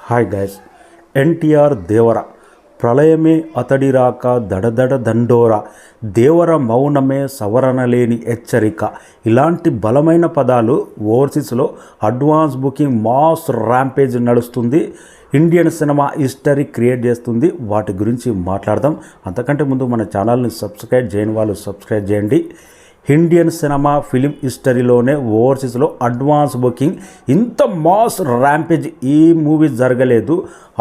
Hi guys, NTR దేవర ప్రళయమే అతడి రాక దడదడ దండోర దేవర మౌనమే సవరణ లేని హెచ్చరిక ఇలాంటి బలమైన పదాలు ఓవర్సీస్లో అడ్వాన్స్ బుకింగ్ మాస్ ర్యాంపేజ్ నడుస్తుంది. ఇండియన్ సినిమా హిస్టరీ క్రియేట్ చేస్తుంది. వాటి గురించి మాట్లాడదాం. అంతకంటే ముందు మన ఛానల్ని సబ్స్క్రైబ్ చేయని వాళ్ళు సబ్స్క్రైబ్ చేయండి. ఇండియన్ సినిమా ఫిలిం హిస్టరీలోనే ఓవర్సీస్లో అడ్వాన్స్ బుకింగ్ ఇంత మాస్ ర్యాంపేజ్ ఈ మూవీ జరగలేదు.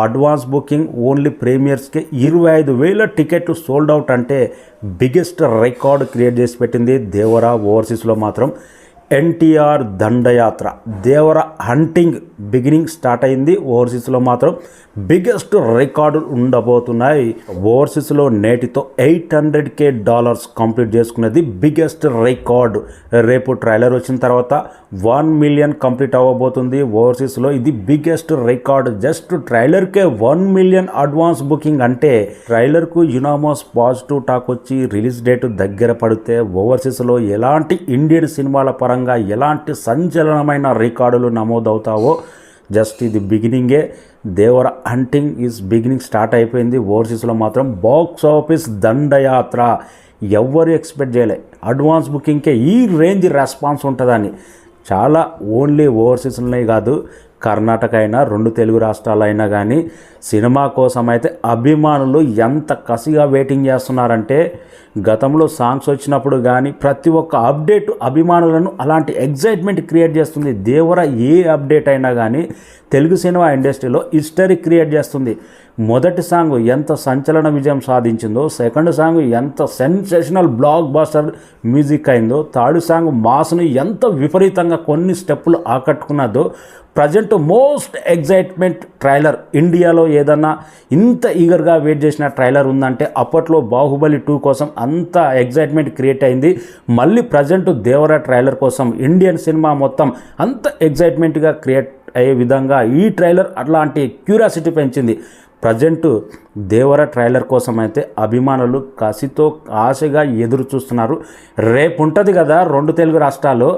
అడ్వాన్స్ బుకింగ్ ఓన్లీ ప్రీమియర్స్కి 25,000 టికెట్లు సోల్డ్ అవుట్ అంటే బిగ్గెస్ట్ రికార్డ్ క్రియేట్ చేసి పెట్టింది దేవర. ఓవర్సీస్లో మాత్రం ఎన్టీఆర్ దండయాత్ర దేవర హంటింగ్ బిగినింగ్ స్టార్ట్ అయింది. ఓవర్సీస్లో మాత్రం బిగ్గెస్ట్ రికార్డు ఉండబోతున్నాయి. ఓవర్సీస్లో నేటితో $800K కంప్లీట్ చేసుకున్నది బిగ్గెస్ట్ రికార్డు. రేపు ట్రైలర్ వచ్చిన తర్వాత 1 మిలియన్ కంప్లీట్ అవ్వబోతుంది. ఓవర్సీస్లో ఇది బిగ్గెస్ట్ రికార్డు. జస్ట్ ట్రైలర్కే 1 మిలియన్ అడ్వాన్స్ బుకింగ్ అంటే ట్రైలర్కు యునామోస్ పాజిటివ్ టాక్ వచ్చి రిలీజ్ డేట్ దగ్గర పడితే ఓవర్సీస్లో ఎలాంటి ఇండియన్ సినిమాల పరంగా ఎలాంటి సంచలనమైన రికార్డులు నమోదవుతావో జస్ట్ ఇది బిగినింగే. దేవర హంటింగ్ ఈజ్ బిగినింగ్ స్టార్ట్ అయిపోయింది. ఓవర్సీస్లో మాత్రం బాక్స్ ఆఫీస్ దండయాత్ర ఎవ్వరు ఎక్స్పెక్ట్ చేయలే. అడ్వాన్స్ బుకింగ్కే ఈ రేంజ్ రెస్పాన్స్ ఉంటుందని. చాలా ఓన్లీ ఓవర్సీస్లోనే కాదు, కర్ణాటక అయినా 2 తెలుగు రాష్ట్రాలైనా కానీ సినిమా కోసం అయితే అభిమానులు ఎంత కసిగా వెయిటింగ్ చేస్తున్నారంటే గతంలో సాంగ్స్ వచ్చినప్పుడు కానీ ప్రతి ఒక్క అప్డేట్ అభిమానులను అలాంటి ఎగ్జైట్మెంట్ క్రియేట్ చేస్తుంది. దేవర ఏ అప్డేట్ అయినా కానీ తెలుగు సినిమా ఇండస్ట్రీలో హిస్టరీ క్రియేట్ చేస్తుంది. మొదటి సాంగ్ ఎంత సంచలన విజయం సాధించిందో, సెకండ్ సాంగ్ ఎంత సెన్సేషనల్ బ్లాక్ బాస్టర్ మ్యూజిక్ అయిందో, థర్డ్ సాంగ్ మాస్ను ఎంత విపరీతంగా కొన్ని స్టెప్పులు ఆకట్టుకున్నదో, ప్రజెంట్ మోస్ట్ ఎగ్జైట్మెంట్ ట్రైలర్ ఇండియాలో ఏదన్నా ఇంత ఈగర్గా వెయిట్ చేసిన ట్రైలర్ ఉందంటే అప్పట్లో బాహుబలి 2 కోసం అంత ఎగ్జైట్మెంట్ క్రియేట్ అయింది. మళ్ళీ ప్రజెంట్ దేవర ట్రైలర్ కోసం ఇండియన్ సినిమా మొత్తం అంత ఎగ్జైట్మెంట్గా క్రియేట్ అయ్యే విధంగా ఈ ట్రైలర్ అట్లాంటి క్యూరియాసిటీ పెంచింది. ప్రజెంట్ దేవర ట్రైలర్ కోసం అయితే అభిమానులు కసితో ఆశగా ఎదురు చూస్తున్నారు. రేపు ఉంటుంది కదా 2 తెలుగు రాష్ట్రాలు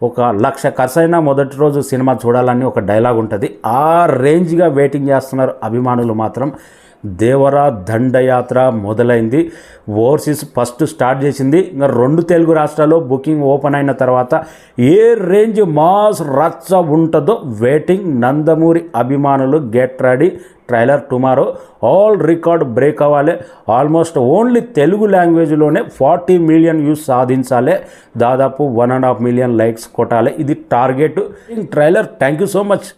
1,00,000 ఖర్చు అయినా మొదటి రోజు సినిమా చూడాలని ఒక డైలాగ్ ఉంటుంది. ఆ రేంజ్గా వెయిటింగ్ చేస్తున్నారు అభిమానులు మాత్రం. దేవర దండయాత్ర మొదలైంది. ఓవర్సీస్ ఫస్ట్ స్టార్ట్ చేసింది. ఇంకా 2 తెలుగు రాష్ట్రాల్లో బుకింగ్ ఓపెన్ అయిన తర్వాత ఏ రేంజ్ మాస్ రచ్చ ఉంటుందో వెయిటింగ్. నందమూరి అభిమానులు get ready. Trailer tomorrow all record break అవ్వాలి. ఆల్మోస్ట్ ఓన్లీ తెలుగు లాంగ్వేజ్లోనే 40 మిలియన్ వ్యూస్ సాధించాలి. దాదాపు 1.5 మిలియన్ లైక్స్ కొట్టాలి. ఇది target. Trailer. Thank you so much.